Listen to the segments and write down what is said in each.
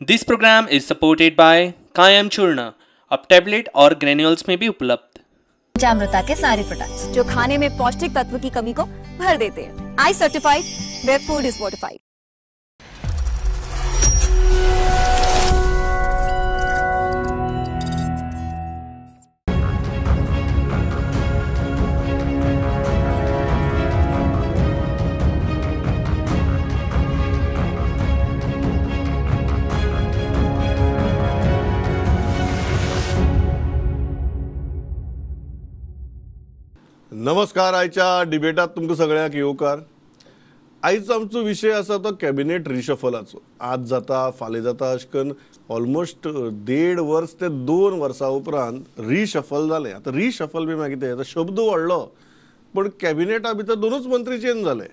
This program is supported by Kayam Churna. अब tablet और granules में भी उपलब्ध। पंचामृता के सारे प्रोडक्ट्स जो खाने में पौष्टिक तत्व की कमी को भर देते हैं। I certified, where food is fortified. नमस्कार। आयच्या डिबेटात तुमकां सगळ्यांक येवकार। आयज आमचो विशय आसा तो कॅबिनेट रिशफलाचो। आज जाता फाल्यां जाता अशें करून ऑलमोस्ट 1.5 वर्स ते 2 वर्सां उपरांत रिशफल जालें। आतां रिशफल बी मागीर कितें शब्द व्हडलो, पण कॅबिनेटा भितर 2च मंत्री चेंज जाले।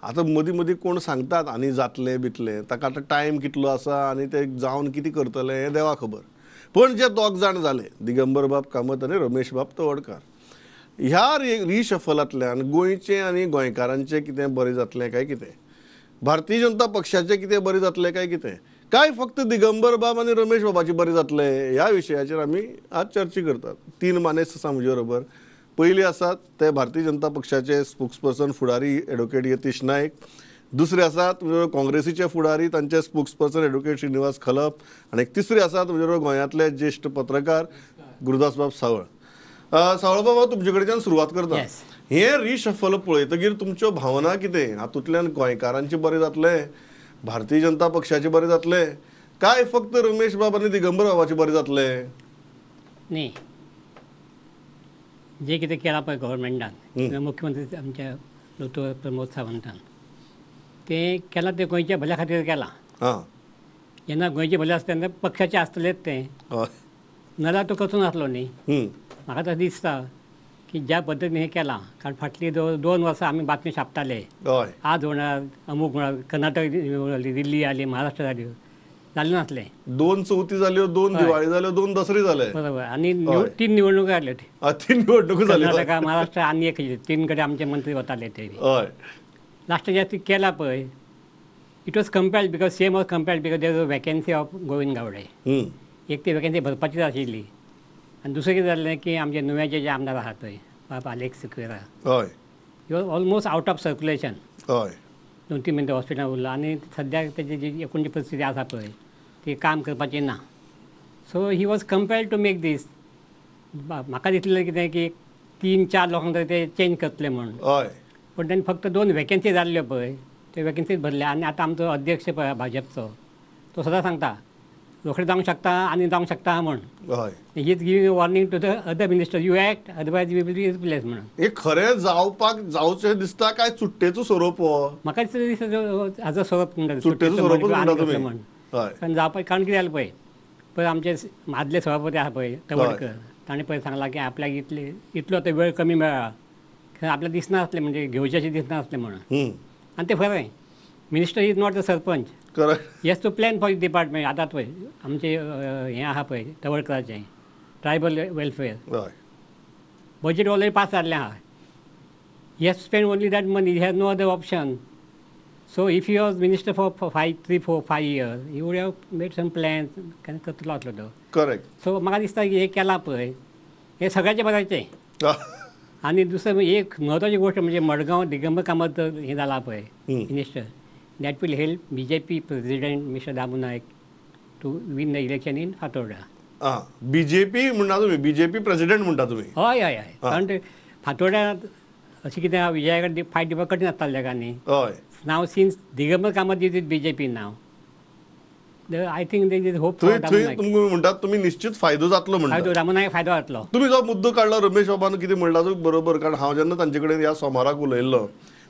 आतां मदीं मदीं कोण सांगतात आनी जातलें बितलें, ताका आतां टायम कितलो आसा आनी ते जावन कितें करतले हें देवा खबर। पण जे 2 जाण जाले, दिगंबर बाब कामत आनी रमेश बाब तवडकार, ह्या रिशफलांतल्यान गोंयचें आनी गोंयकारांचें कितें बरें जातलें काय कितें, भारतीय जनता पक्षाचें कितें बरें जातलें काय फक्त दिगंबर बाब आनी रमेश बाबाचें बरें जातलें, ह्या विशयाचेर आमी आज चर्चा करतात। 3 मानेस्त आसा म्हजे बरोबर। पयलीं आसात ते भारतीय जनता पक्षाचे स्पोक्सपर्सन फुडारी एडवोकेट यतीश नायक, दुसरे आसात काँग्रेसीचे फुडारी तांचे स्पोक्सपर्सन एडवोकेट श्रीनिवास खलप, आनी तिसरे आसात म्हणजे गोंयांतले ज्येष्ठ पत्रकार गुरुदास बाब सावळ। सावळ बाबा, तुमचे कडच्यान सुरवात करता। हे रिशफल पळयतकीर तुमच्यो भावना कितें? हातूंतल्यान गोंयकारांचें बरें जातलें, भारतीय जनता पक्षाचें बरें जातलें, काय फक्त रमेश बाब आनी दिगंबर बाबाचें बरें जातलें? न्ही, जे कितें केलां पळय गव्हर्मेंटान, मुख्यमंत्री आमच्या दोतोर प्रमोद सावंतान, तें केलां तें गोंयच्या भल्या खातीर केलां। जेन्ना गोंयचें भलें आसता तेन्ना पक्षाचें आसतलेंच तें, नाल्यार तो कसो नासलो न्ही। म्हाका तशें दिसता की ज्या पद्दतीन हें केलां, कारण फाटलीं 2 वर्सां आमी बातमी छापताले, आज होणार अमूक होणार, कर्नाटक दिल्ली जाली, महाराष्ट्र जाल्यो, जालें नासलें। 2 चवथी जाल्यो, 2 दिवाळी जाल्यो, 2 दसरे जाले, बरोबर। आनी 3 निवडणुको जाल्यो, 3 निवडणुको जाल्यो, कर्नाटका, महाराष्ट्र आनी एक 3 कडेन आमचे मंत्री वताले ते। लास्ट जे केला पळय, it was compelled because CM was compelled because there was vacancy of Govind Gawade. एक ती वेकन्सी भरपाची आशिल्ली, आनी दुसरें कितें जालें की आमचे नुव्याचे जे आमदार आहात पळय, बाबा Alex Sequeira, he was almost out of circulation. 2-3 मिनटां हॉस्पिटलांत उरला, आनी सद्याक तेजी जी एकूण परिस्थिती आसा पळय ती काम करपाची ना। So he was compelled to make this. म्हाका दिसलें कितें की 3-4 लोकांक तरी ते चेंज करतले म्हणून, पण ताणें फक्त 2 वेकन्सी जाल्ल्यो पळय, ते वेकन्सीज भरल्या। आनी आतां आमचो अध्यक्ष पळय भाजपचो, तो सदां सांगता रोखडें जावंक शकता आनी जावंक शकता म्हण। He is giving warning to the other minister, you act otherwise we will be replace म्हणून। हे खरें जावचें दिसता काय चुट्टेचो सोरोप हो? म्हाका दिसता हाजो सोरोप म्हणटा, चुट्टेचो सोरोप म्हणटा तुमी म्हण। कारण जावपाक कारण कितें जालें पळय आमचे आदले सभापती आसा पळय तवडकर, ताणें पळय सांगलां की आपल्याक इतलो तो वेळ कमी मेळ्ळा, आपल्याक दिसना आसलें म्हणजे घेवचें अशें दिसना आसलें म्हणून। आनी तें खरें, minister is not the sarpanch, yes to plan for department. आतां पळय आमचे हें आहा पळय तवडकराचें tribal welfare budget already pass जाल्लें आहा। He has spend only that money, he has no other option. So if you was minister for 3-4-5 years you would have made some plans, केन्ना करतलो आसलो तो। करेक्ट। सो म्हाका दिसता की हें केलां पळय हें सगळ्याचें बऱ्याचें। आनी दुसरें एक म्हत्वाची गोश्ट म्हणजे मडगांव दिगंबर कामत हें जालां पळय minister, that will help BJP president mister Damu Naik to win the election in Fatorda. BJP म्हणटा तुमी, BJP प्रेसिडेंट म्हणटा तुमी? हय हय हय, कारण ते फातोर्ड्यांत अशें कितें विजया कडेन फायट दिवपाक कठीण आसतालें जगांनी। Now since Digambar Kamat is with BJP now, I think there is hope for Damu Naik. तुमी म्हणटात तुमी निश्चित फायदो जातलो म्हणटा? फायदो दामू नायक फायदो जातलो। तुमी जो मुद्दो काडलो रमेश बाबान कितें म्हणला तो बरोबर, कारण हांव जेन्ना तांचे कडेन ह्या सोमाराक उलयल्लो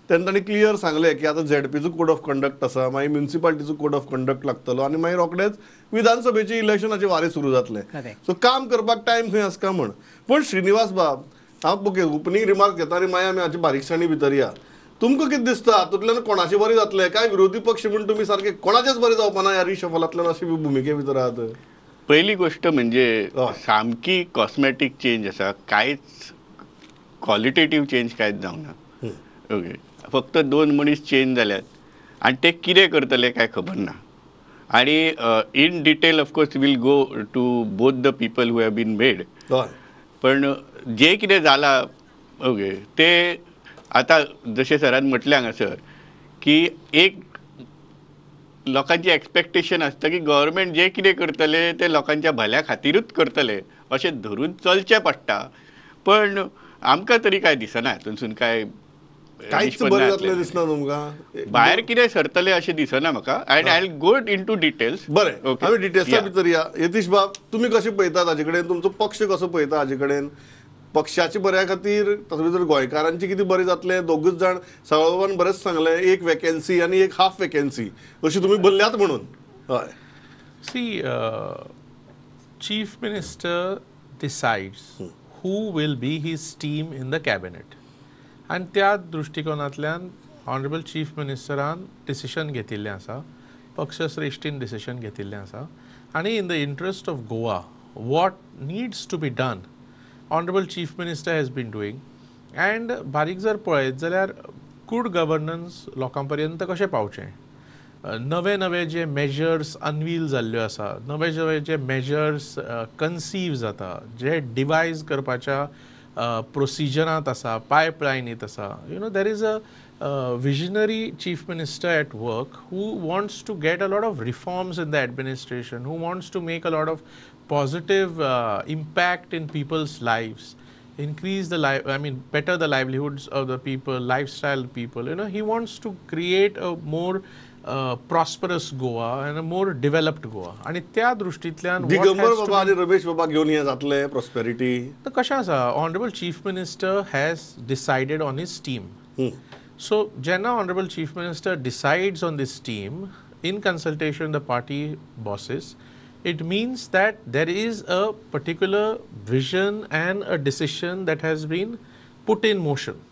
तेन्ना तांणी क्लियर सांगलें की आतां ZPचो कोड ऑफ कंडक्ट आसा, मागीर म्युनिसिपालिटीचो कोड ऑफ कंडक्ट लागतलो, आनी मागीर रोखडेंच विधानसभेचे इलेक्शनाचे वारें सुरू जातलें। सो काम करपाक टायम खंय आसता म्हण। पण श्रीनिवास बाब, हांव ओके ओपनिंग रिमार्क घेता आनी मागीर आमी हाचे बारीकसाणी भितर या। तुमकां कितें दिसता हातूंतल्यान कोणाचें बरें जातलें, काय विरोधी पक्ष म्हूण तुमी सारके कोणाचेंच बरें जावपा ना ह्या रिशफलांतल्यान अशी भुमिके भितर आहात? पहिली गोष्ट म्हणजे सामकी कॉस्मॅटीक चेंज आसा, कांयच क्वॉलिटेटीव चेंज कांयच जावना। ओके, फक्त 2 मनीस चेंज जाल्यात आनी ते कितें करतले काय खबर ना। आणि in detail of course will go to both the people who have been made. पण जे कितें जालां ओके ते आता जशें सरान म्हटलें हांगासर की एक लोकांची एक्सपेक्टेशन आसता की गव्हर्मेंट जे कितें करतले ते लोकांच्या भल्या खातीरूच करतले अशें धरून चलचें पडटा. पण आमकां तरी काय दिसना हातूंतसून काय भायर कितें सरतले अशें दिसना म्हाका. End I will go into details. बरें, आमी डिटेल्सा भितर या. यतीश बाब, तुमी कशें पळयतात हाजे कडेन, तुमचो पक्ष कसो पळयता हाजे कडेन? पक्षाच्या बऱ्या खातीर तातूंत भितर गोंयकारांचें कितें बरें जातलें? दोगूच जाण सावळवान बरेंच सांगलें, एक वॅकन्सी आनी एक हाफ वॅकन्सी अशी तुमी भरल्यात म्हणून. हय, see, chief minister decides who will be his team in the cabinet. आणि त्या दृष्टिकोनांतल्यान ऑनरेबल चीफ मिनिस्टरान डिसिशन घेतिल्लें आसा, पक्ष श्रेश्ठीन डिसिशन घेतिल्लें आसा. आनी in the interest of Goa what needs to be done honourable chief minister has been doing. And बारीक जर पळयत जाल्यार गुड गव्हर्नन्स लोकां पर्यंत कशें पावचें, नवे नवे जे मेजर्स अनवील जाल्ल्यो आसा, नवे नवे जे मेजर्स कन्सीव जाता, जे डिवायज करपाच्या प्रोसिजरांत आसा, पायपलायनीत आसा. You know, there is a visionary chief minister at work who wants to get a lot of reforms in the administration, who wants to make a lot of positive impact in people's lives, increase the life, I mean better the livelihoods of the people, lifestyle of people. You know, he wants to create a more prosperous Goa and a more developed Goa. आणि त्या दृष्टींतल्यान दिगंबर बाबा आणि रमेश बाबा घेऊन हे जातले prosperity. तर कशें आसा, honourable chief minister has decided on his team. So जेन्ना honourable chief minister decides on this team in consultation the party bosses, it means that there is a particular vision and a decision that has been put in motion.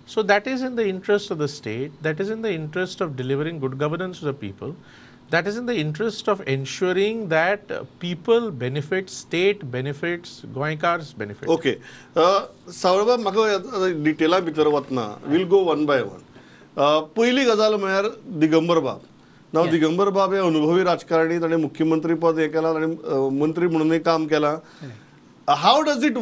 So that is in the interest of the state, that is in the interest of delivering good governance to the people, that is in the interest of ensuring that people benefit, state benefits, Goinkars benefit. Okay, सावळबा म्हाका डिटेला भितर वतना, will go one by one. पयली गजाल म्हळ्यार दिगंबर बाब. नाव दिगंबर बाब हे अनुभवी राजकारणी, ताणें मुख्यमंत्री पद हे केलां, ताणें मंत्री म्हणूनय काम केलां. How does it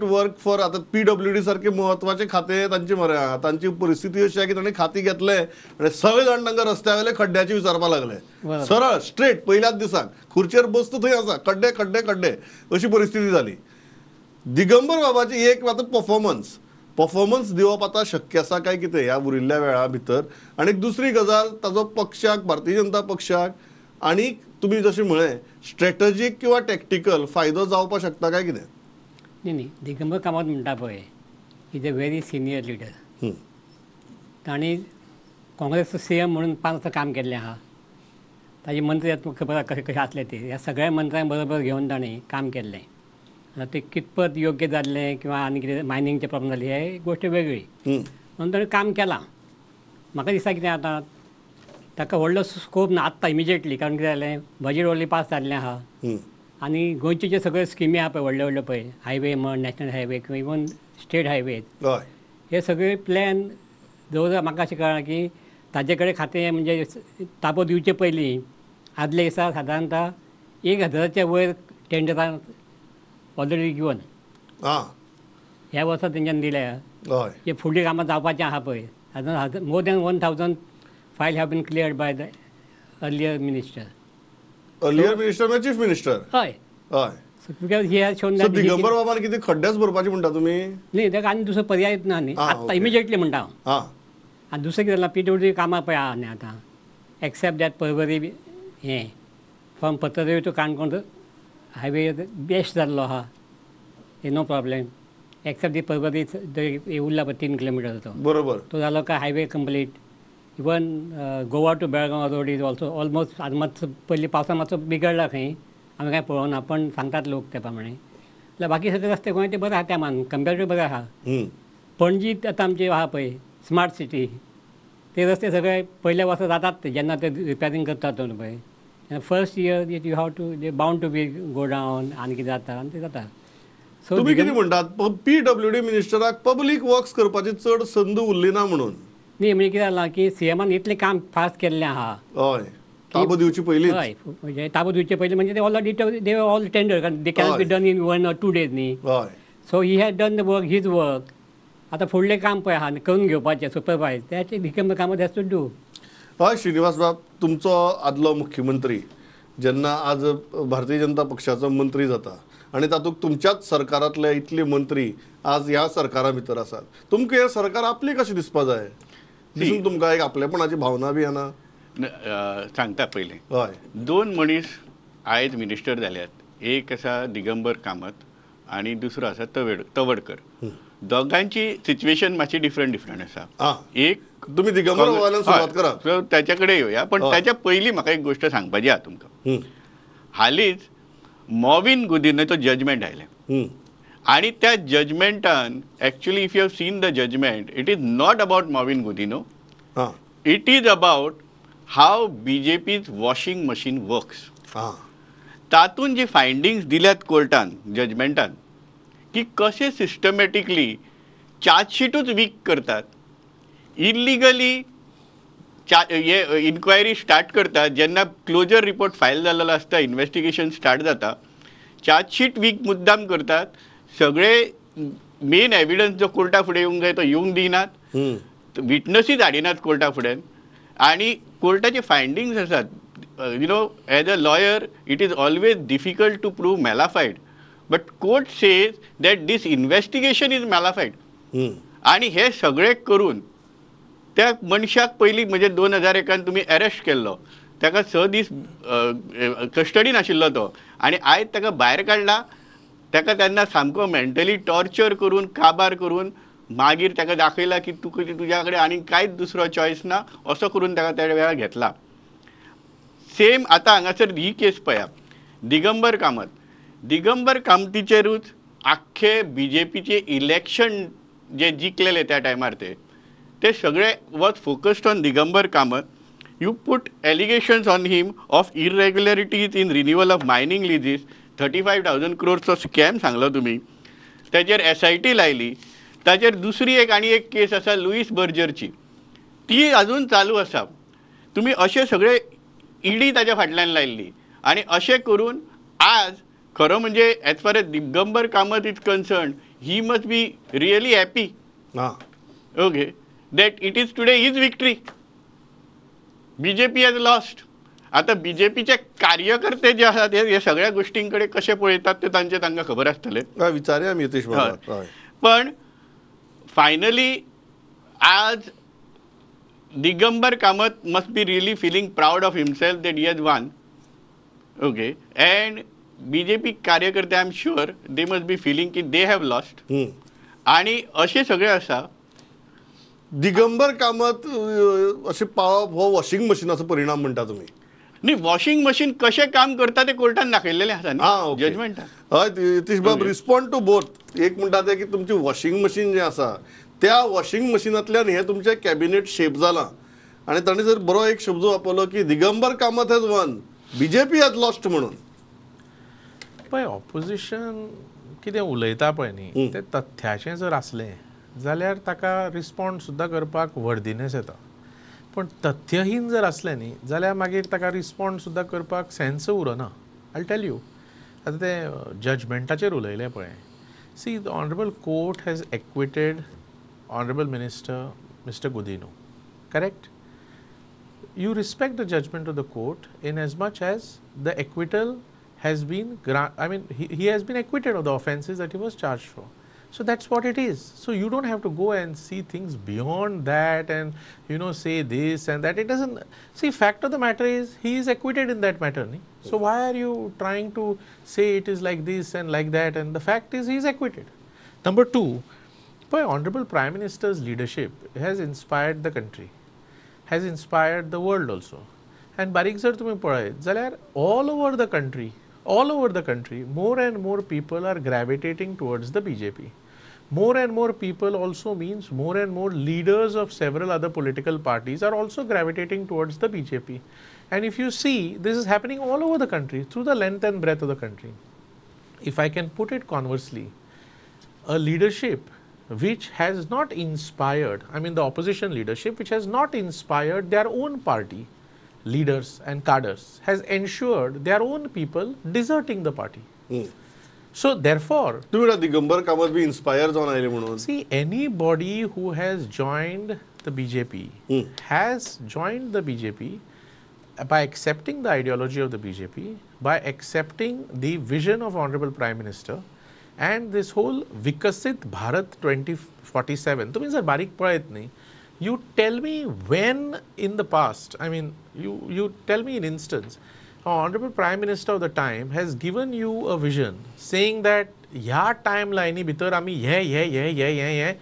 work for आता PWD सारखे महत्वाचे खाते तांचे मरे आहा, तांची परिस्थिती अशी आहे की ताणें खाती घेतले आणि सगळे जाण तांकां रस्त्या वयले खड्ड्याची विचारपाक लागले. सरळ स्ट्रेट पहिल्याच दिसाक खुर्चेर बसता थंय आसा, खड्डे खड्डे खड्डे अशी परिस्थिती जाली. दिगंबर बाबाची एक आता परफॉर्मन्स दिवप आता शक्य आसा काय कितें ह्या उरिल्ल्या वेळा भितर. आणि दुसरी गजाल, ताजो पक्षाक, भारतीय जनता पक्षाक आणि तुम्ही जशें म्हळें स्ट्रॅटजीक किंवा टॅक्टिकल फायदो जावपाक शकता काय कितें? न्ही, दिगंबर कामत म्हणटा पळय, is a very senior leader. तांणी काँग्रेसचो CM म्हणून 5 वर्सां काम केल्लें आहा. ताजे मंत्री तुमकां खबर आसा कशें आसले ते. ह्या सगळ्या मंत्र्यां बरोबर घेवन ताणें काम केल्लें. आता ते कितपत योग्य जाल्लें किंवा आनी कितें मायनिंगचे प्रॉब्लम जाली हे गोष्ट वेगळी. म्हणून ताणें काम केलां. म्हाका दिसता कितें आतां ताका व्हडलो स्कोप ना आत्तां इमिजिएटली, कारण कितें जालें, बजेट ऑलरेडी पास जाल्लें आहा. आनी गोंयचे जे सगळे स्किमी आहा पळय व्हडले व्हडले पळय, हायवे म्हण, नॅशनल हायवे किंवा इवन स्टेट हायवे, हे सगळे प्लॅन जवळ म्हाका अशें कळ्ळां की ताजे कडेन खातें म्हणजे ताबो दिवचे पयलीं आदले दिसा सादारणता 1000च्या वयर टेंडरां ऑलरेडी गिवन. ह्या वर्सा तेंच्यान दिल्या. जे फुडलीं कामां जावपाचें आहा पळय, more than 1000 file have been cleared by the earlier minister. Chief minister. हय. Because he has shown that Digambar बाबान कितें खड्डेच भरपाचे म्हणटा तुमी? न्ही, ताका आनी दुसरो पर्यायच ना न्ही, आत्तां इमिजिएटली म्हणटा हांव. आनी दुसरें कितें जालां, PWD कामां पळय आहा न्ही आतां, एक्सेप्ट दॅट पर्वरी हें from Patradevi to Canacona highway best जाल्लो आहा, हे no problem. Except the Porvorim उरला पळय 3 किलोमिटर तो बरोबर, तो जालो काय highway complete. Even Goa to Belgaum road is also almost. आज मातसो पयलीं पावसान मातसो बिगडला खंय, आमी काय पळोवना, पण सांगतात लोक त्या प्रमाणे. जाल्यार बाकी सगळे रस्ते गोंय ते बरे आहा, त्या मान कंपेरेटिव्ह बरे आहा. पणजी आतां आमचे आहा पळय स्मार्ट सिटी, ते रस्ते सगळे पयल्या वर्सा जातात ते, जेन्ना ते रिपेरींग करतात पळय. First year you have to they bound to be go down, आनी कितें जाता आनी ते जाता. सो तुमी कितें म्हणटात, PWD मिनिस्टराक पब्लीक वर्क्स करपाची चड संद उरली ना म्हणून? न्ही, म्हणजे कितें जालां की CMान इतलें काम फास्ट केल्लें आहा. हय. ताबो दिवची पयलींच हय म्हणजे ताबो दिवचे पयलीं म्हणजे ते ऑलरेडी दे ऑल टेंडर कारण they can be done in 1 or 2 days न्ही. हय so he has done the work his work. आतां फुडलें काम पळय आहा करून घेवपाचें सुपरवायज त्याचे भिकम कामां हॅज टू डू. हय श्रीनिवास बाब, तुमचो आदलो मुख्यमंत्री जेन्ना आज भारतीय जनता पक्षाचो मंत्री जाता आनी तातूंत तुमच्याच सरकारांतले इतले मंत्री आज ह्या सरकारा भितर आसात, तुमकां हें सरकार आपली कशें दिसपा जाय? दिसून तुमकां एक आपलेपणाची भावना बी येना? सांगता पयलें हय 2 मनीस आयज मिनिस्टर जाल्यात. एक आसा दिगंबर कामत आनी दुसरो आसा तवडकर. दोगांची सिच्युएशन मातशी डिफरंट आसा. एक तुम्ही दिगंबर वाल्यान सुरवात करा. सो त्याच्या कडेन येवया, पण त्याच्या पयलीं म्हाका एक गोष्ट सांगपाची आहा तुमकां. हालींच मॉविन गुदिन्होचो जजमेंट आयलें आनी त्या जजमेंटान actually if you have seen the judgement it is not about Mauvin Godinho, it is about how BJP's washing machine works. तातूंत जे फायंडिंग्स दिल्यात कोर्टान जजमेंटान की कशें सिस्टमॅटिकली चार्जशीटूच वीक करतात, इल्लिगली इन्क्वायरी स्टार्ट करतात. जेन्ना क्लोजर रिपोर्ट फायल जाल्लो आसता, इन्व्हेस्टिगेशन स्टार्ट जाता, चार्जशीट वीक मुद्दाम करतात. सगळे मेन एविडन्स जो कोर्टा फुडें येवंक जाय तो येवंक दिनात, विटनसीस हाडिनात कोर्टा फुडें. आनी कोर्टाचे फायंडिंग्स आसात. You know as a lawyer it is always difficult to prove malafide, but court says that this investigation is malafide. आनी हे सगळे करून त्या मनशाक पयलीं म्हणजे 2001 तुमी अरेस्ट केल्लो, ताका 6 दीस कस्टडीन आशिल्लो तो, आनी आयज ताका भायर काडला. ताका तेन्ना सामको मेंटली टॉर्चर करून काबार करून मागीर ताका दाखयला की तुज्या कडेन आनी कांयच दुसरो चॉयस ना, असो करून ताका त्या वेळार घेतला. सेम आतां हांगासर ही केस पळया, दिगंबर कामतीचेरूच आख्खे BJPचे इलेक्शन जे जिखलेले त्या टायमार ते सगळे was focused on Digambar Kamat. You put allegations on him of irregularities in renewal of mining leases. 35,000 crores scam सांगलो तुमी. ताचेर SIT लायली. ताचेर दुसरी आनी एक केस आसा लुईस बर्जरची, ती अजून चालू आसा. तुमी अशे सगळे ईडी ताच्या फाटल्यान लायल्ली आनी अशें करून आज खरो म्हणजे as far as Digambar Kamat is concern, he must be really happy okay that it is today his victory. BJP has lost. आता BJPचे कार्यकर्ते जे आसात हे सगळ्या गोष्टींकडे कशे पळयतात ते तांकां खबर आसतले. विचारया आमी यतीश बाबा. पण फायनली आज Digambar Kamat must be really feeling proud of himself that he has won. Okay and BJP कार्यकर्ते I am sure they must be feeling की दे हॅव लॉस्ट. आणि असे सगळे आसा. दिगंबर कामत अशें पावप हो वॉशिंग मशिनाचो परिणाम म्हणटा तुमी? न्ही, वॉशिंग मशीन कशें काम करता ते कोर्टान दाखयलेलें आसा न्ही जजमेंटान. हय यतीश बाब, रिस्पॉन्ड टू बोथ. एक म्हणटा ते की तुमची वॉशिंग मशीन जें आसा त्या वॉशिंग मशिनांतल्यान हें तुमचें कॅबिनेट शेप जालां. आनी ताणें जर बरो एक शब्द वापरलो की Digambar Kamat has one, BJP has lost म्हणून. पळय ऑपोजिशन कितें उलयता पळय न्ही तें तथ्याचें जर आसलें जाल्यार ताका रिस्पॉन्ड सुद्दां करपाक व्हडदिनेस येता. पण तथ्यहीन जर असलें न्ही जाल्यार मागीर ताका रिस्पॉन्ड सुद्दां करपाक सेन्स उरना. आय टेल यू, आतां तें जजमेंटाचेर उलयलें पळय. See the honourable court has acquitted honourable minister mister Godinho, correct? You respect the judgment of the court in as much as the acquittal has been, he has been acquitted of the offences that he was charged for. So that's what it is. So you don't have to go and see things beyond that and, you know, say this and that. It doesn't, see, fact of the matter is he is acquitted in that matter. Nee? So why are you trying to say it is like this and like that? And the fact is he is acquitted. Number two, by Honorable Prime Minister's leadership has inspired the country, has inspired the world also. And barik jar tumhe padayet jalyar all over the country more and more people are gravitating towards the BJP. More and more people also means more and more leaders of several other political parties are also gravitating towards the BJP. And if you see, this is happening all over the country through the length and breadth of the country. If I can put it conversely, a leadership which has not inspired, I mean the opposition leadership which has not inspired their own party leaders and cadres has ensured their own people deserting the party. So therefore, तुम्ही दिगंबर कामत बी inspire जाऊन आले म्हणून. see, anybody who has joined the BJP has joined the BJP by accepting the ideology of the BJP, by accepting the vision of Honorable Prime Minister and this whole Vikasit Bharat 2047. तुम्ही जर बारीक पळयत नाही, you tell me when in the past, I mean, you tell me an instance, Honorable Prime Minister of the time has given you a vision saying that ह्या timeline भितर आमी हे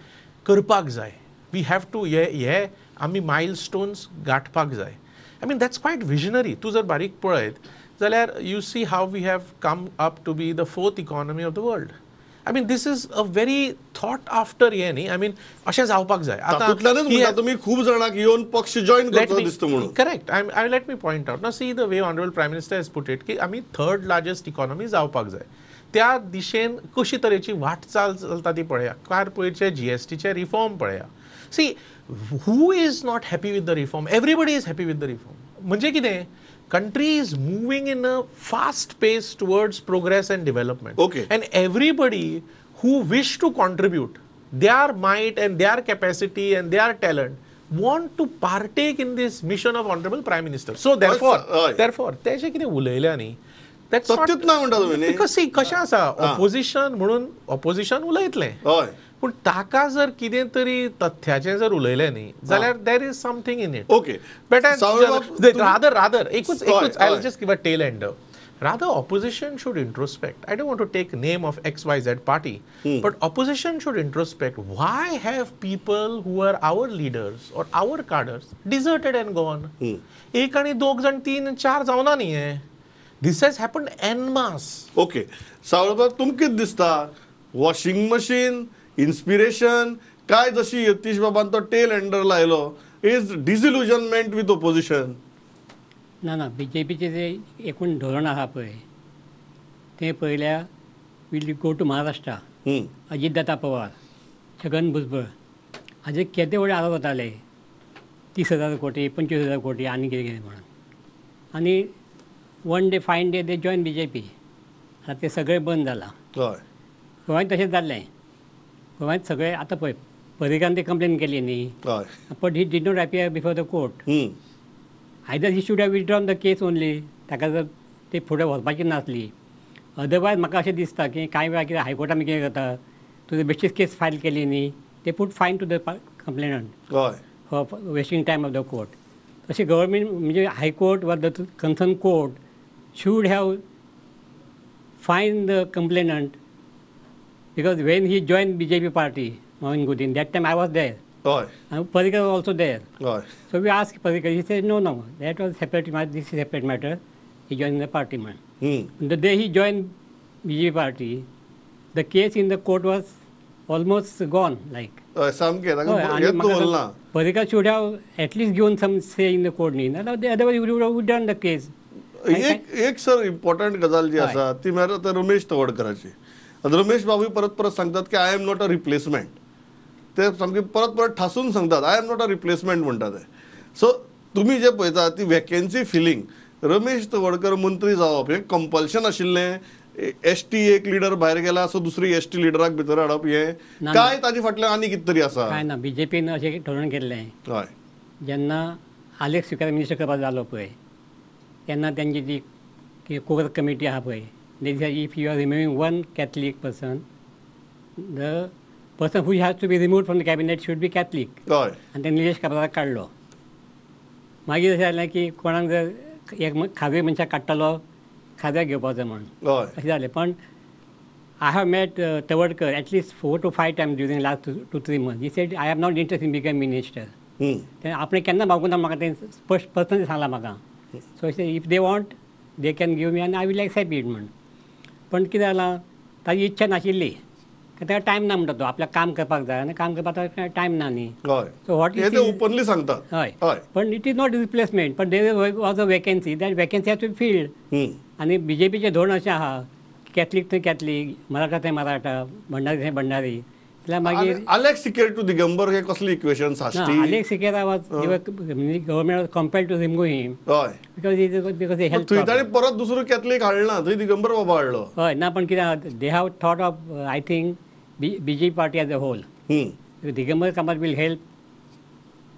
करपाक जाय. We have to हे आमी milestones गाठपाक जाय. I mean, that's quite visionary. तू जर बारीक पळयत जाल्यार you see how we have come up to be the 4th economy of the world. I mean, this is a very thought after हे न्ही. I mean, अशें जावपाक जाय. तातूंतल्यानच म्हणटा तुम्ही खूप जाणांक येवन पक्ष जॉइन करता दिसता म्हणून. Correct. Let me point out. Now see the way Honorable Prime Minister has put it, की आमी 3rd largest economy जावपाक जाय. त्या दिशेन कशी तरेची वाटचाल चलता ती पळया. कार पयरचे GSTचे रिफॉर्म पळया. See, who is not happy with the reform? Everybody is happy with the reform. म्हणजे कितें? Country is moving in a fast pace towards progress and development. Okay. And everybody who wish to contribute their might and their capacity and their talent want to partake in this mission of Honorable Prime Minister. So therefore, तेजे कितें उलयल्या न्ही, that's not सत्यूच ना म्हणटा तुम्ही न्ही. because see कशें आसा, opposition म्हणून opposition उलयतलें. हय. पूण ताका जर कितें तरी तथ्याचें जर उलयलें न्ही जाल्यार there is something in it. Okay. But सावळेबाब, rather एकूच I'll हय. just give a tail ender. Rather, opposition should introspect. I don't want to take name of XYZ party, but opposition should introspect. Why have people who are our leaders or our cadres deserted and gone? एक आणि दोग जण 3 4 जावना न्ही हे. This has happened en masse. Okay. सावळबाब, तुमकां कितें दिसता? वॉशिंग मशीन, इन्स्पिरेशन, काय जशी यतीश बाबान तो टेल एंडर लायलो, इज डिसिल्युजनमेंट विथ ऑपोजिशन? ना BJPचे जे एकूण धोरण आहा पळय तें पळयल्यार will go to Maharashtra. Ajitdada Pawar, Chhagan Bhujbal हाजे केदे व्हडले आरोप जाताले, 30,000 कोटी 25,000 कोटी आनी कितें म्हणून. आनी वन डे फायन डे दे जॉयन BJP. आतां तें सगळें बंद जालां. हय. गोंयांत तशेंच जाल्लें. गोंयांत सगळे आतां पळय पर्रीकारान ती कंप्लेन केली न्ही, हय. But he did not appear before the court. Either he should have withdrawn the case only. ताका जर ती फुडें वचपाची नासली. अदरवायज म्हाका अशें दिसता की कांय वेळार कितें हायकोर्टान कितें करता, तुवें बेश्टीच केस फायल केली न्ही, ते put fine to the complainant हय. For wasting time of the court. तशें गव्हर्मेंट म्हणजे हायकोर्ट वा the concern court should have fine the complainant. Because when he joined BJP party, Mohan Gudin, that time I was there. हय. And Parrikar was also there. हय. So we asked Parrikar, he said, no, that was separate matter, this is separate matter. He joined the party, man. The day he joined BJP party, the case in the court was almost gone, like. हय, सामकें. Oh, ताका and येत दवरना. Parrikar should have at least given some say in the court, otherwise he would have done the case. एक sir important गजाल जी आसा ती म्हळ्यार आतां रमेश तवडकराची. रमेश बाबूय परत सांगतात की I am not a replacement. ते सामके परत ठासून सांगतात I am not a replacement म्हणटा ते. सो तुमी जे पळयता ती वॅकेन्सी फिलींग, रमेश तवडकर मंत्री जावप हें कंपल्शन आशिल्लें, ST एक लिडर भायर गेला सो दुसरी ST लिडराक भितर हाडप, हें काय ताजे फाटल्यान आनी कितें तरी आसा? काय ना, BJPन अशें धोरण केल्लें. हय. जेन्ना आलेख स्विकार मिनिस्टर करपाक जालो पळय तेन्ना तेंची जी कोर कमिटी आहा पळय, they said if you are removing one Catholic person, the person who has to be removed from the cabinet should be Catholic. हय. आणि ते निलेश काब्रालाक काडलो. मागीर अशें जालें की कोणाक जर एक खाजगी मनशाक काडटलो खाज्याक घेवपाचो म्हणून हय. अशें जालें. पण I have met Tawadkar at least 4 to 5 times during last 2-3 months. He said I am not interested in becoming minister. तें आपणें केन्ना मागूना, म्हाका तें स्पश्ट पर्सनली सांगलां म्हाका. So if they want they can give me आनी आय वील एक्सेप्ट इट म्हणून. पण कितें जालां, ताची इच्छा नाशिल्ली. ताका टायम ना म्हणटा तो, आपल्याक काम करपाक जाय आनी काम करपाक टायम ना न्ही. सो वॉट इज ओपनली सांगतात. हय. पण इट इज नॉट रिप्लेसमेंट, पण there was a vacancy, that vacancy has to be filled. आनी BJPचें धोरण अशें आहा, कॅथलीक थंय कॅथलीक, मराठा थंय मराठा, भंडारी थंय भंडारी. जाल्यार मागीर Alex Siker to Digambar हे कसली equation Sashti Alex Siker was government was compelled to remove him हय because he health थंय problem. ताणी परत दुसरो कॅथलीक हाडला थंय दिगंबर बाबा हाडलो हय ना पण कितें they have thought of I think BJP party as a whole Digambar Kamat will help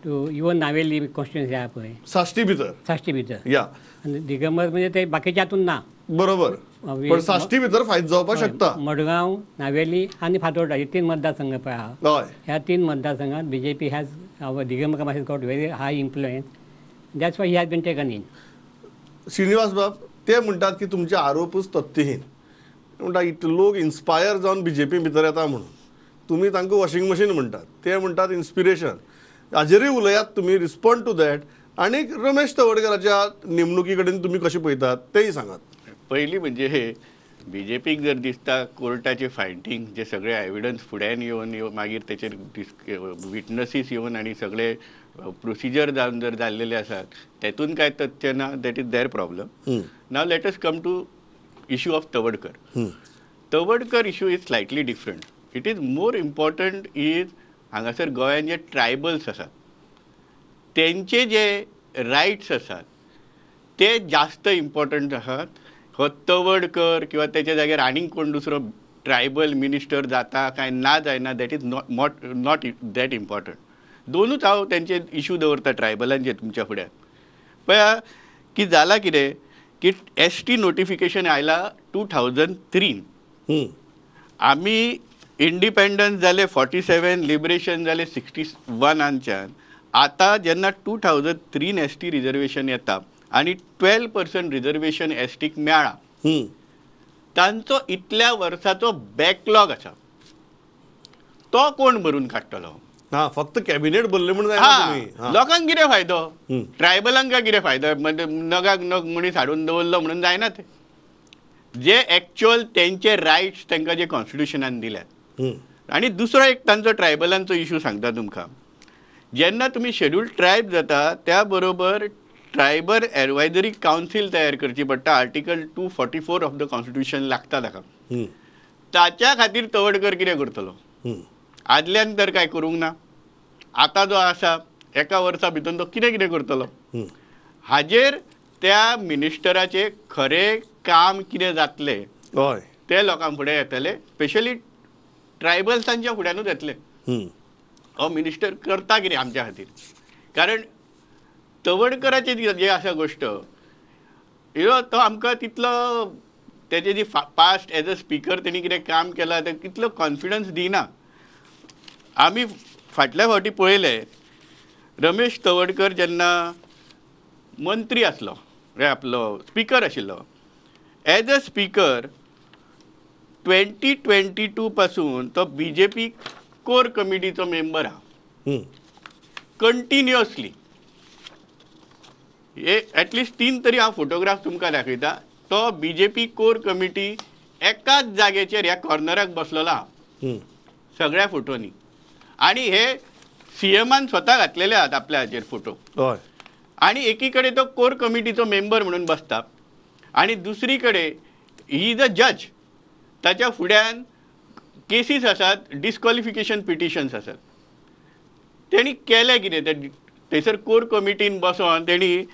to even Navelim constituency आहा पळय साश्टी भितर साश्टी भितर या आनी दिगंबर म्हणजे ते बाकीच्या हातून ना बरोबर पण साश्टी भितर फायदो जावपाक शकता मडगांव नावेली आनी फातोर्डा हे 3 मतदारसंघ पळय आहा हय ह्या 3 मतदारसंघात BJP has Digambar Kamat has got very high influence that's why he has been taken in. Shrinivas Bab ते म्हणटात की तुमचे आरोपच तथ्यहीन म्हणटा लोक इन्स्पायर जावन BJP भितर येता म्हणून तुमी तांकां वॉशिंग मशीन म्हणटात ते म्हणटात इन्स्पिरेशन हाजेरूय उलयात तुमी रिस्पॉन्ड टू दॅट आनी रमेश तवडकराच्या नेमणुकी कडेन तुमी कशें पळयतात तेय सांगात. पहिली म्हणजे हे BJPक जर दिसता कोर्टाचे फायटींग जे सगळे एविडन्स फुड्यान येवन मागीर तेचेर विटनसीस येवन आनी सगळे प्रोसिजर जावन जर जाल्लेले आसात तेतून कांय तथ्य ना that is there problem. Now let us come to issue of Tawadkar. Tawadkar issue is slightly different. It is more important is हांगासर गोंयान जे ट्रायबल्स आसात तेंचे जे रायट्स आसात ते जास्त इम्पॉर्टंट आहात. हो तवडकर किंवा त्याच्या जाग्यार आनीक कोण दुसरो ट्रायबल मिनिस्टर जाता काय ना जायना that is not that important. दोनूच हांव तेंचे इश्यू दवरता ट्रायबलांचे तुमच्या फुड्यान. पळया की जाला कितें की ST नोटिफिकेशन आयला 2003. आमी इंडिपेंडन्स जाले 47 लिबरेशन जाले 61च्यान. आता जेन्ना 2003 ST रिजर्वेशन येता आनी 12% रिजर्वेशन STक मेळ्ळा तांचो इतल्या वर्साचो बॅकलॉग आसा तो कोण भरून काडटलो. हां फक्त कॅबिनेट भरले म्हणून जायना तुमी. लोकांक कितें फायदो ट्रायबलांक काय कितें फायदो म्हणजे नगाक नग मनीस हाडून दवरलो म्हणून जायना ते. जे एक्च्युअल तेंचे रायट्स तांकां जे कॉन्स्टिट्युशनान दिल्यात. आनी दुसरो एक तांचो ट्रायबलांचो इश्यू सांगता तुमकां. जेन्ना तुमी शेड्यूल्ड ट्रायब जाता त्या बरोबर ट्रायबल एडवायझरी कावन्सील तयार करची पडटा. आर्टिकल 244 ऑफ द कॉन्स्टिट्युशन लागता ताका. ताच्या खातीर तवडकर कितें करतलो. आदल्यान तर काय करूंक ना. आतां जो आसा एका वर्सा भितर तो कितें कितें करतलो. हाजेर त्या मिनिस्टराचे खरें काम कितें जातलें ते लोकां फुडें येतले. स्पेशली ट्रायबल्सांच्या फुड्यानूच येतले. हो मिनिस्टर करता कितें आमच्या खातीर. कारण तवडकराचे जे आसा गोश्ट तो आमकां तितलो तेजे जी पास्ट एज अ स्पीकर तेणी कितें काम केलां ते तितलो कॉन्फिडन्स दिना. आमी फाटल्या फावटी पळयले रमेश तवडकर जेन्ना मंत्री आसलो आपलो स्पीकर आशिल्लो एज अ स्पीकर 2022 पासून तो BJP कोर कमिटीचो मेंबर आहा कंटिन्युअसली. हे एटलिस्ट 3 तरी हांव फोटोग्राफ तुमकां दाखयता. तो BJP कोर कमिटी एकाच जाग्याचेर ह्या कॉर्नराक बसलेलो आहा सगळ्या फोटोनी. आनी हे CMन स्वता घातलेले आहात आपल्या हाचेर फोटो. आनी एकीकडे तो कोर कमिटीचो मेंबर म्हणून बसता आनी दुसरीकडे ही इज अ जज. ताच्या फुड्यान केसीस आसात डिस्क्वॉलिफिकेशन पिटिशन्स आसात. तेणी केलें कितें ते थंयसर कोर कमिटीन बसोन तेणी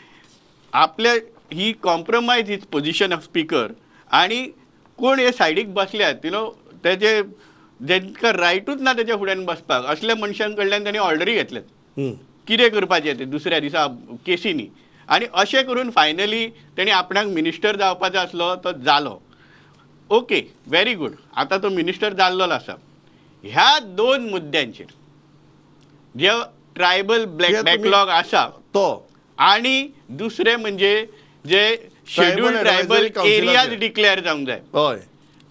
आपल्या he compromise his position of speaker आनी कोण हे सायडीक बसल्यात तेजे जेंकां रायटूच ना तेच्या फुड्यान बसपाक असल्या मनशां कडल्यान तेणी ऑर्डरी घेतल्यात कितें करपाचें ते दुसऱ्या दिसा केसीनी. आनी अशें करून फायनली तेणी आपणाक मिनिस्टर जावपाचो आसलो तो जालो. Okay very good. आतां तो मिनिस्टर जाल्लो आसा. ह्या 2 मुद्द्यांचेर जे ट्रायबल बॅकलॉग आसा तो आनी दुसरें म्हणजे जे शेड्यूल्ड ट्रायबल एरियाज डिक्लेअर जावंक जाय.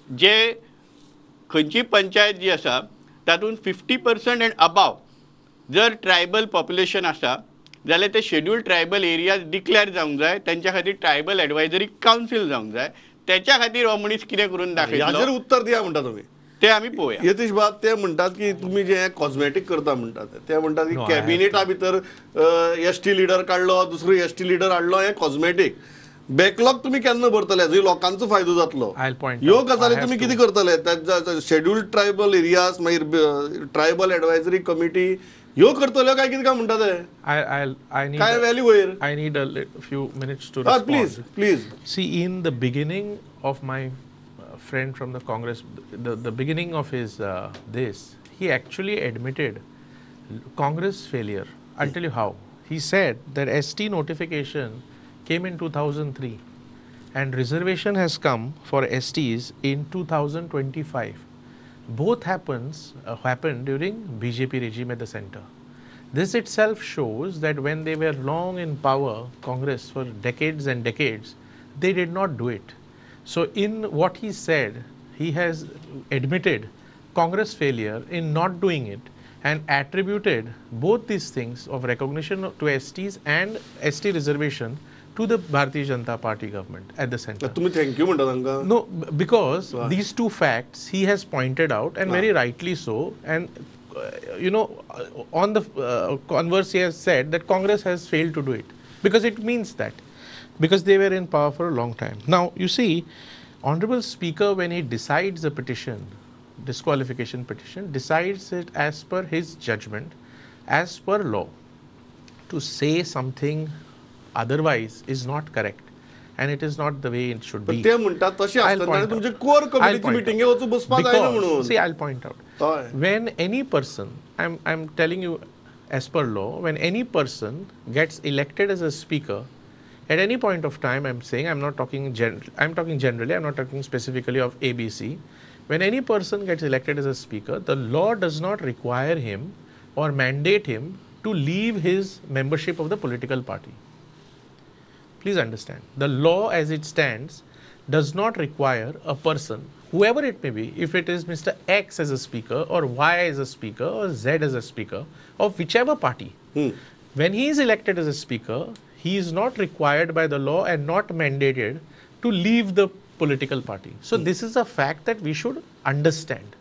जे खंयची पंचायत जी आसा तातूंत 50% एंड अबाव जर ट्रायबल पॉप्युलेशन आसा जाल्यार ते शेड्यूल्ड ट्रायबल एरियाज डिक्लेअर जावंक जाय. तेंच्या खातीर ट्रायबल एडवायझरी कावन्सील जावंक जाय. त्याच्या खातीर हो मनीस कितें करून दाखयलो उत्तर दिया म्हणटा तुमी ते आमी पळोवया. यतीश बाब ते म्हणटात की तुम्ही जे कॉस्मेटिक करता म्हणटात ते म्हणटात की कॅबिनेटा भितर ST लिडर काडलो दुसरो ST लिडर हाडलो हे कॉस्मेटिक. बॅकलॉग तुम्ही केन्ना भरतले जो लोकांचो फायदो जातलो I'll point ह्यो out. गजाली I have तुम्ही to- कितें करतले शेड्यूल्ड ट्रायबल एरियाज मागीर ट्रायबल एडवायझरी कमिटी ह्यो करतल्यो काय कितें काय म्हणटा ते I need काय व्हॅल्यू वयर I need a few minutes to respond. Please See, in the beginning of my friend from the Congress, the beginning of his this, he actually admitted Congress failure. I'll tell you how. He said that ST notification came in 2003 and reservation has come for STs in 2025. Both happened during BJP regime at the center. This itself shows that when they were long in power, Congress for decades and decades, they did not do it. So in what he said, he has admitted Congress failure in not doing it and attributed both these things of recognition to STs and ST reservation to the Bharatiya Janata Party government at the center. तुम्ही thank you म्हणटा तांकां No, because these two facts he has pointed out, and very rightly so. And on the converse, he has said that Congress has failed to do it because it means that because they were in power for a long time. Now you see, Honorable Speaker, when he decides a petition, disqualification petition, decides it as per his judgment, as per law. To say something otherwise is not correct, and it is not the way it should be. ते म्हणतात तशें I'll आसतना point out. तुमचे core I'll कमिटीची point मिटिंगे out. वचून बसपाक जायना Because, म्हणून see, I'll point out. हय When any person, I'm telling you as per law, when any person gets elected as a speaker, at any point of time, I'm saying, I'm talking generally, I'm not talking specifically of ABC. When any person gets elected as a speaker, the law does not require him or mandate him to leave his membership of the political party. Please understand, the law as it stands does not require a person, whoever it may be, if it is Mr. X as a speaker or Y as a speaker or Z as a speaker of whichever party, when he is elected as a speaker, he is not required by the law and not mandated to leave the political party. So this is a fact that we should understand.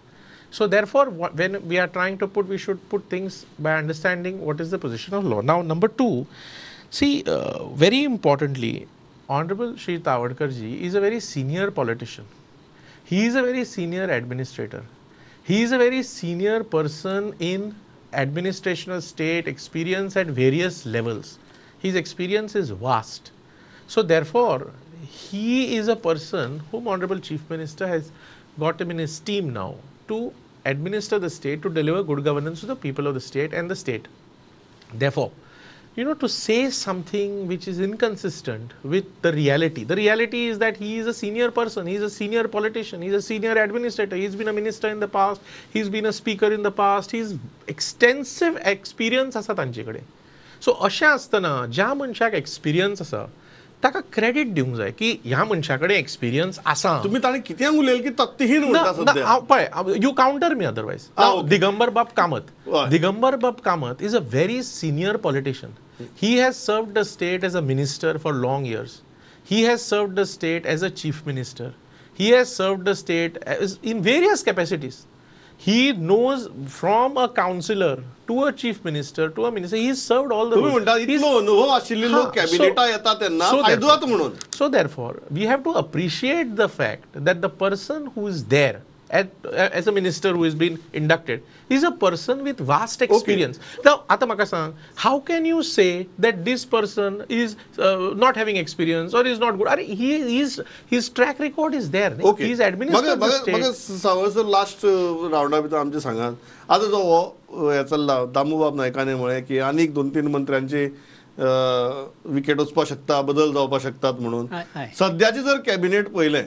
So therefore, when we are trying to we should put things by understanding what is the position of law. Now, number two, see, very importantly, Honorable Shri Tavadkar ji is a very senior politician. He is a very senior administrator. He is a very senior person in administrational state experience at various levels. His experience is vast. So therefore, he is a person whom Honorable Chief Minister has got him in his team now to administer the state, to deliver good governance to the people of the state and the state. Therefore, to say something which is inconsistent with the reality is that he is a senior person, he is a senior politician, he is a senior administrator, he has been a minister in the past, he has been a speaker in the past, he has extensive experience asa तांचेकडे. So अशें आसतना ज्या मनशाक experience आसा ताका credit दिवंक जाय की ह्या मनशाकडे एक्सपिरियन्स आसा. तुम्ही ताणें कितें उलयलें की तत्तीहीन म्हणटा सध्या पळय, you counter me otherwise. Digambar बाब Kamat. Digambar Bab Kamath is a very senior politician. He has served the state as a minister for long years. He has served the state as a chief minister. He has served the state in various capacities. He knows from a councillor to a chief minister to a minister. He has served all the तुम्ही roles. म्हणटा इतलो अनुभव आशिल्ले लोक कॅबिनेटां येता तेन्ना फायदो जाता म्हणून. So therefore, we have to appreciate the fact that the person who is there as a minister who has been inducted is a person with vast experience. Now, आता म्हाका सांग, how can you say that this person is not having experience or is not good? His track record is there. He is administered the state. म्हाका sir last राउंडा भितर आमचे सांगात आता जो हे चल्ला दामूबाब नायकाने म्हळें की आनीक 2-3 मंत्र्यांची विकेट वचपाक शकता, बदल जावपाक शकतात म्हणून. सद्याचे जर कॅबिनेट पळयलें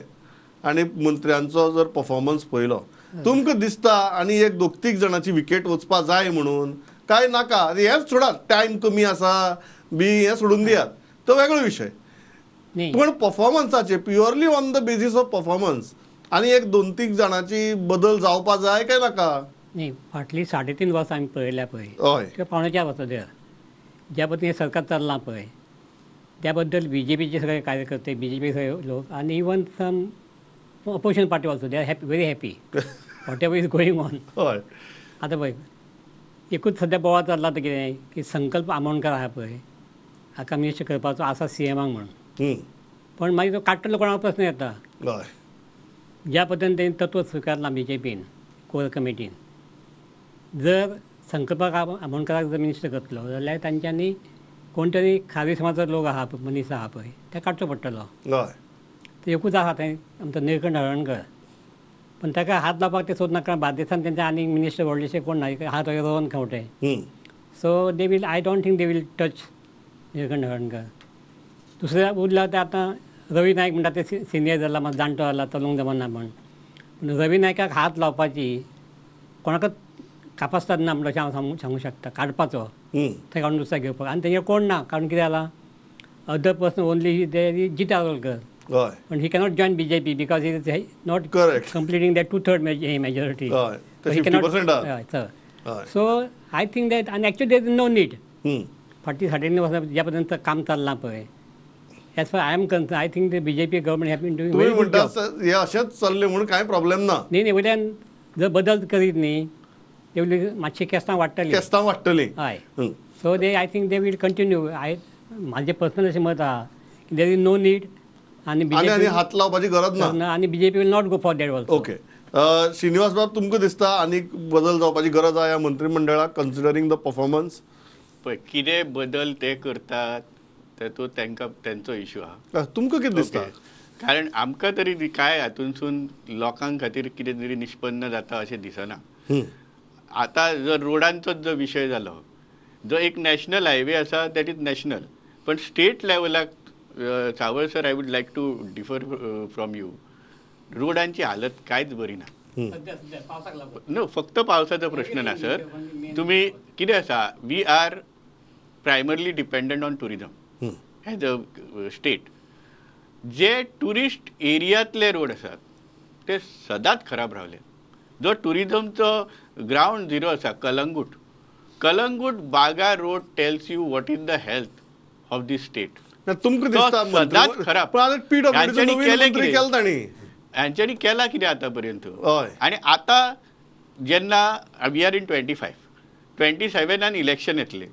आनी मंत्र्यांचो जर परफॉर्मन्स पळयलो, तुमकां दिसता आनी 1-2 जाणांची विकेट वचपा जाय म्हणून काय नाका? हेंच सोडात, टायम कमी आसा बी हें सोडून दियात, तो वेगळो विशय. पण परफॉर्मन्साचे purely on the basis of performance आनी 1-2 जाणांची बदल जावपा जाय काय नाका? नाही, फाटली 3.5 वर्सां आमी पळयल्या पळय, हय, पावणे 4 वर्सां ज्या पद्दतीन सरकार चल्लां पळय, त्या बद्दल BJPचे सगळे कार्यकर्ते, BJP सगळे लोक आनी even some opposition party also, they are very happy whatever is going on. हय, आतां पळय, एकूच सध्या बोवाळ चल्ला तो कितें की संकल्प आमोणकर आहा पळय, हाका मिनिस्टर करपाचो आसा CMाक म्हणून. पण मागीर तो काडटलो कोणाक प्रश्न येता. हय ज्या पद्दतीन तेणी तत्व स्विकारलां BJPन कोर कमिटीन, जर संकल्प आमोणकराक जर मिनिस्टर करतलो जाल्यार तांच्यांनी कोण तरी खारी समाजाचो लोक आहा मनीस आहा पळय ते काडचो पडटलो. हय ते एकूच आसा थंय आमचो निळकंठ हळर्णकर, पण ताका हात लावपाक ते सोदना कारण बार्देसान तेंचे आनी मिनिस्टर व्हडलेशे कोण ना, हात Rohan Khaunte. So they will, I don't think they will touch Nilkanth Halarnkar. दुसऱ्या उरला ते आतां रवी नायक म्हणटा ते सिनियर जाला, मात जाणटो जाला, चलूंक जमना म्हण. पूण रवी नायकाक हात लावपाची कोणाकच कापासतात ना म्हणून हांव सांगूं शकता. काडपाचो थंय काडून दुसऱ्या घेवपाक, आनी तेंगे कोण ना कारण कितें जाला अदर पर्सन ओनली ते जिता रोलकर. हय पण he cannot join BJP because he is not Correct. Completing that 2/3 majority. हय ते 50% आहा. हय सो आय थिंक दॅट आनी actually there is no need. फाटीं 3.5 वर्सां ज्या पद्दतीन काम चल्लां पळय, as far I am concern, I think the BJP government have been doing तुम्ही व्हेरी गुड म्हणटा जॉब. हे अशेंच चल्ले म्हणून कांय प्रॉब्लेम ना. न्ही वयल्यान जर बदल करीत न्ही तेवली मातशी केस्तां वाडटली. केस्तां वाडटली. हय so they I think they will continue. म्हाजें पर्सनल अशें मत आहा की देर इज नो नीड आनी आनी हात लावपाची गरज ना. आनी BJP will not go for that also. Okay Shrinivas Bab, तुमकां दिसता आनी बदल जावपाची गरज आहा ह्या मंत्रिमंडळाक कन्सिडरींग द परफॉर्मन्स? पळय कितें बदल ते करतात तो तेंचो इश्यू आहा. तुमकां कितें दिसता? कारण आमकां तरी काय हातूंतसून लोकां खातीर कितें तरी निष्पन्न जाता अशें दिसना. आतां जर रोडांचोच जो विशय जालो, जो एक नॅशनल हायवे आसा दॅट इज नॅशनल, पण स्टेट लेवलाक Sawal sir I would like to differ from you. रोडांची हालत कांयच बरी ना. नो फक्त पावसाचो प्रश्न ना सर. तुम्ही कितें आसा, we are primarily dependent on tourism as a state. जे टुरिस्ट एरियांतले रोड आसात ते सदांच खराब रावले. जो टुरिजमचो ग्रावंड झिरो आसा Calangute Baga road tells you what is the health of the state. तुमकां दिसता सदांच खराब. PWD हांच्यांनी केला कितें आतां पर्यंत. हय आनी आतां जेन्ना वी आर इन 27 इलेक्शन येतले,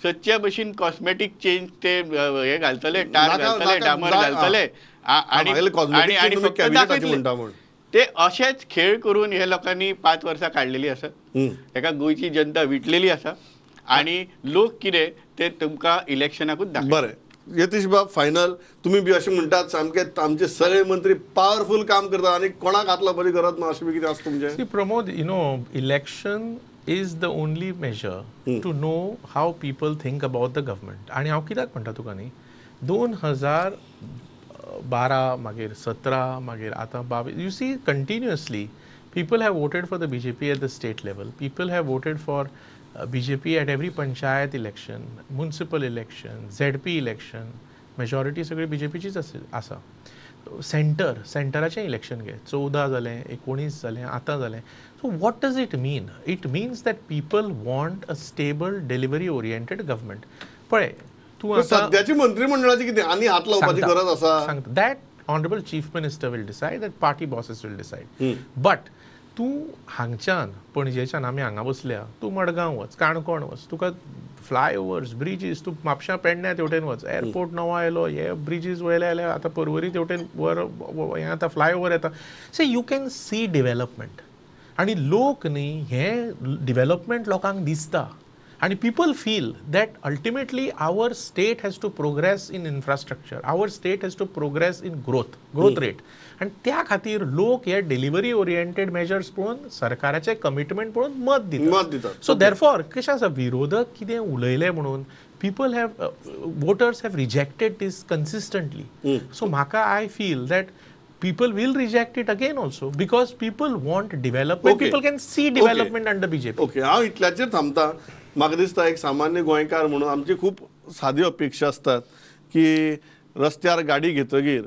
सदच्या भशेन कॉस्मेटीक चेंज ते हे घालतले, टार घालतले, डामर घालतले आनी फक्त दाखयतले. ते अशेच खेळ करून हे लोकांनी 5 वर्सां काडलेली आसा. हेका गोंयची जनता विटलेली आसा आनी लोक कितें ते तुमकां इलेक्शनाकूच दाखयता. बरें यतीश बाब, फायनल तुमी बी अशें म्हणटात सामके आमचे सगळे मंत्री पावरफुल काम करतात आनी कोणाक हात लावपाची गरज ना अशें बी कितें आसा तुमचें? See, Pramod, election is the only measure to know how people think about the government. आणि हांव कित्याक म्हणटा तुका न्ही, 2012 मागीर 17 मागीर आतां 22, you see continuously people have voted for the BJP at the state level. People have voted for BJP at every panchayat election, municipal election, ZP election. Majority सगळी BJPचीच आसा. सेंटराचें इलेक्शन घे, 14 जालें, 19 जालें, आतां जालें. So what does it mean? It means that people want a stable delivery oriented government. पळय तूं सद्याची मंत्रिमंडळाची कितें आनी हात लावपाची गरज आसा? सांगता that honourable chief minister will decide, that party bosses will decide. But तूं हांगच्यान पणजेच्यान आमी हांगा बसल्या, तूं मडगांव वच, काणकोण वच, तुका फ्लायओवर्स, ब्रिजीस, तूं म्हापशां पेडण्या तेवटेन वच, एअरपोर्ट नवो आयलो, हे ब्रिजीस वयले जाल्यार आतां पर्वरी तेवटेन वर हें आतां फ्लायओवर येता. So you can see development. आनी लोक न्ही हें डेव्हलपमेंट लोकांक दिसता. And people feel that ultimately our state has to progress in infrastructure, our state has to progress in growth rate. And त्या खातीर लोक हे डिलिव्हरी ओरिएंटेड मेजर्स पळोवन सरकाराचे कमिटमेंट पळोवन मत दितात. सो देरफॉर कशें आसा, विरोधक कितें उलयलें म्हणून people have voters have rejected this consistently. So म्हाका I feel that people will reject it again also because people want development. People can see development under BJP. Okay, हांव इतल्याचेर थांबता. म्हाका दिसता एक सामान्य गोंयकार म्हणून आमची खूब सादी अपेक्षा असतात की रस्त्यार गाडी घेतगीर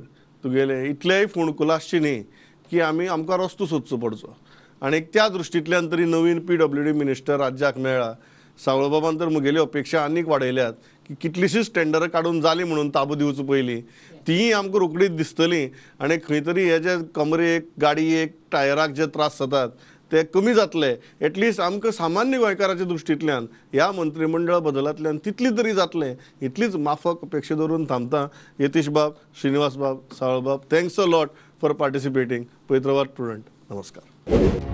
तुगेले इतलेय फोणकूल आसची न्ही की आमकां रस्तो सोदचो पडचो. आनी त्या दृश्टींतल्यान तरी नवीन PWD मिनिस्टर राज्याक मेळ्ळा. सावळबाबान तर म्हगेली अपेक्षा आनीक वाडयल्यात की कितलीशींच टेंडरां काडून जालीं म्हणून ताबो दिवचो पयलीं तीय आमकां रोखडीच दिसतलीं. आनी खंय तरी हे जे कमरेक, गाडयेक, टायराक जे त्रास जातात ते कमी जातले एटलिस्ट आमकां सामान्य गोंयकाराच्या दृश्टींतल्यान ह्या मंत्रिमंडळ बदलांतल्यान तितली तरी जातलें इतलीच माफक अपेक्षा धरून थांबता. यतीश बाब, श्रीनिवास बाब, सावळ बाब, thanks a lot for participating. पवित्रवाद स्टुडंट, नमस्कार.